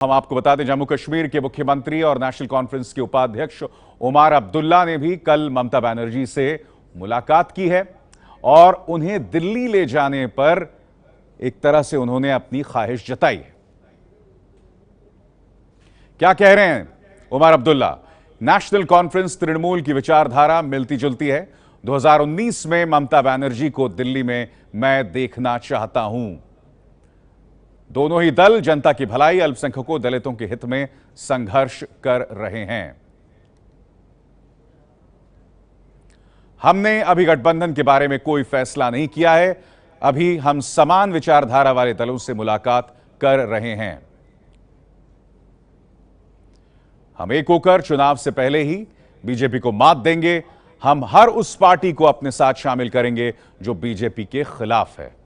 हम आपको बता दें, जम्मू कश्मीर के मुख्यमंत्री और नेशनल कॉन्फ्रेंस के उपाध्यक्ष उमर अब्दुल्ला ने भी कल ममता बनर्जी से मुलाकात की है और उन्हें दिल्ली ले जाने पर एक तरह से उन्होंने अपनी ख्वाहिश जताई है। क्या कह रहे हैं उमर अब्दुल्ला? नेशनल कॉन्फ्रेंस तृणमूल की विचारधारा मिलती जुलती है। 2019 में ममता बनर्जी को दिल्ली में मैं देखना चाहता हूं। दोनों ही दल जनता की भलाई, अल्पसंख्यकों, दलितों के हित में संघर्ष कर रहे हैं। हमने अभी गठबंधन के बारे में कोई फैसला नहीं किया है। अभी हम समान विचारधारा वाले दलों से मुलाकात कर रहे हैं। हम एक होकर चुनाव से पहले ही बीजेपी को मात देंगे। हम हर उस पार्टी को अपने साथ शामिल करेंगे जो बीजेपी के खिलाफ है।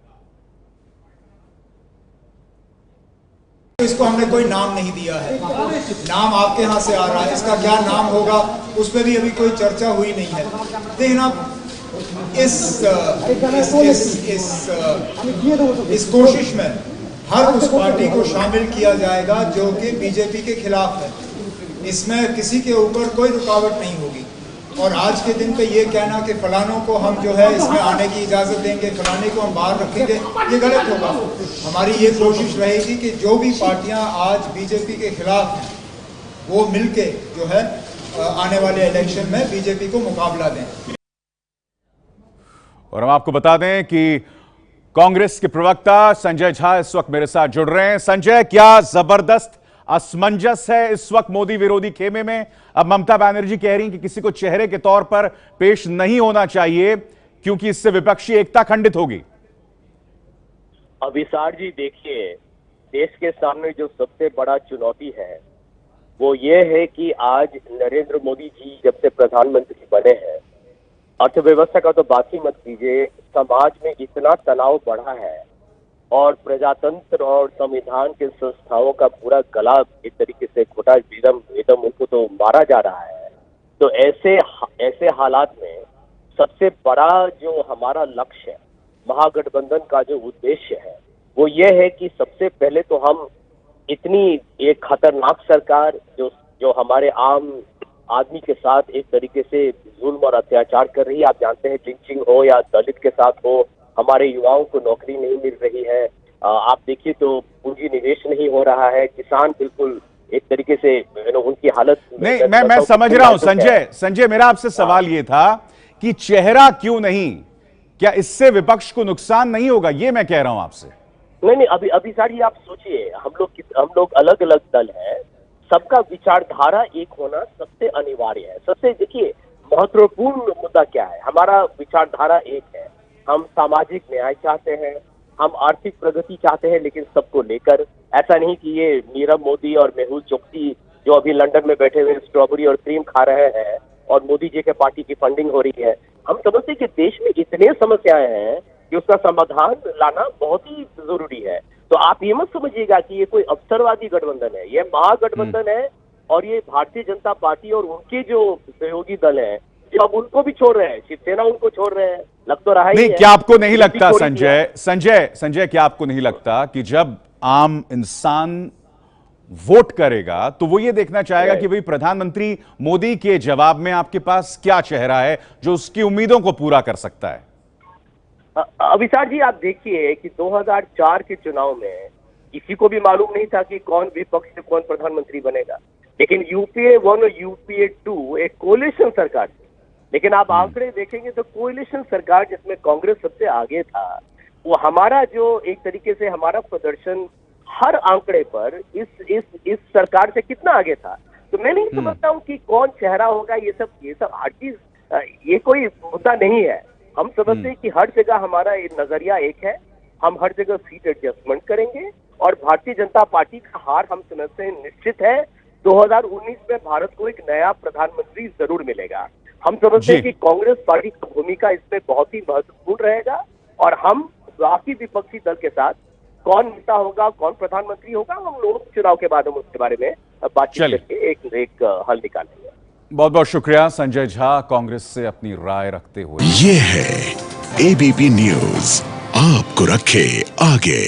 इसको हमने कोई नाम नहीं दिया है। नाम आपके यहाँ से आ रहा है, इसका क्या नाम होगा उस पर भी अभी कोई चर्चा हुई नहीं है। लेकिन अब इस कोशिश में हर उस पार्टी को शामिल किया जाएगा जो कि बीजेपी के खिलाफ है। इसमें किसी के ऊपर कोई रुकावट नहीं होगी। और आज के दिन पे ये कहना कि फलानों को हम जो है इसमें आने की इजाज़त देंगे, फलाने को हम बाहर रखेंगे, ये गलत होगा। हमारी ये कोशिश रहेगी कि जो भी पार्टियां आज बीजेपी के खिलाफ हैं वो मिलके जो है आने वाले इलेक्शन में बीजेपी को मुकाबला दें। और हम आपको बता दें कि कांग्रेस के प्रवक्ता संजय झा इस वक्त मेरे साथ जुड़ रहे हैं। संजय, क्या जबरदस्त असमंजस है इस वक्त मोदी विरोधी खेमे में? अब ममता बनर्जी कह रही कि किसी को चेहरे के तौर पर पेश नहीं होना चाहिए क्योंकि इससे विपक्षी एकता खंडित होगी। अभिसार जी, देखिए, देश के सामने जो सबसे बड़ा चुनौती है वो ये है कि आज नरेंद्र मोदी जी जब से प्रधानमंत्री बने हैं, अर्थव्यवस्था का तो बात ही मत कीजिए, समाज में इतना तनाव बढ़ा है और प्रजातंत्र और संविधान के संस्थाओं का पूरा गला एक तरीके से घोटा, एकदम उनको तो मारा जा रहा है। तो ऐसे हालात में सबसे बड़ा जो हमारा लक्ष्य है, महागठबंधन का जो उद्देश्य है, वो ये है कि सबसे पहले तो हम इतनी एक खतरनाक सरकार जो हमारे आम आदमी के साथ एक तरीके से जुल्म और अत्याचार कर रही है। आप जानते हैं, लिंचिंग हो या दलित के साथ हो, हमारे युवाओं को नौकरी नहीं मिल रही है। आप देखिए तो पूंजी निवेश नहीं हो रहा है, किसान बिल्कुल एक तरीके से उनकी हालत नहीं, मैं समझ रहा हूं। संजय, मेरा आपसे सवाल ये था कि चेहरा क्यों नहीं, क्या इससे विपक्ष को नुकसान नहीं होगा? ये मैं कह रहा हूं आपसे। नहीं, अभी सारी आप सोचिए, हम लोग अलग अलग दल हैं, सबका विचारधारा एक होना सबसे अनिवार्य है। सबसे देखिए महत्वपूर्ण मुद्दा क्या है, हमारा विचारधारा एक है। हम सामाजिक न्याय चाहते हैं, हम आर्थिक प्रगति चाहते हैं, लेकिन सबको लेकर। ऐसा नहीं कि ये नीरव मोदी और मेहुल चोकसी जो अभी लंदन में बैठे हुए स्ट्रॉबेरी और क्रीम खा रहे हैं और मोदी जी के पार्टी की फंडिंग हो रही है। हम समझते हैं कि देश में इतने समस्याएं हैं कि उसका समाधान लाना बहुत ही जरूरी है। तो आप ये मत समझिएगा कि ये कोई अवसरवादी गठबंधन है, ये महागठबंधन है। और ये भारतीय जनता पार्टी और उनके जो सहयोगी दल हैं, जो अब उनको भी छोड़ रहे हैं, शिवसेना उनको छोड़ रहे हैं, लग तो रहा नहीं, क्या आपको नहीं लगता संजय, क्या आपको नहीं लगता कि जब आम इंसान वोट करेगा तो वो ये देखना चाहेगा कि भाई प्रधानमंत्री मोदी के जवाब में आपके पास क्या चेहरा है जो उसकी उम्मीदों को पूरा कर सकता है? अभिसार जी, आप देखिए कि 2004 के चुनाव में किसी को भी मालूम नहीं था कि कौन विपक्ष से कौन प्रधानमंत्री बनेगा। लेकिन यूपीए 1 और यूपीए 2 एक कोलिशन सरकार थी। लेकिन आप आंकड़े देखेंगे तो कोलिशन सरकार जिसमें कांग्रेस सबसे आगे था, वो हमारा जो एक तरीके से हमारा प्रदर्शन हर आंकड़े पर इस सरकार से कितना आगे था। तो मैं नहीं समझता हूँ कि कौन चेहरा होगा, ये सब हर चीज, ये कोई मुद्दा नहीं है। हम समझते हैं कि हर जगह हमारा नजरिया एक है, हम हर जगह सीट एडजस्टमेंट करेंगे और भारतीय जनता पार्टी का हार हम समझते हैं निश्चित है। 2019 में भारत को एक नया प्रधानमंत्री जरूर मिलेगा। हम समझते हैं कि कांग्रेस पार्टी की भूमिका इसमें बहुत ही महत्वपूर्ण रहेगा और हम बाकी विपक्षी दल के साथ कौन नेता होगा, कौन प्रधानमंत्री होगा, हम लोग चुनाव के बाद हम उसके बारे में बातचीत करके एक हल निकालेंगे। बहुत बहुत शुक्रिया संजय झा, कांग्रेस से अपनी राय रखते हुए। ये है एबीपी न्यूज, आपको रखे आगे।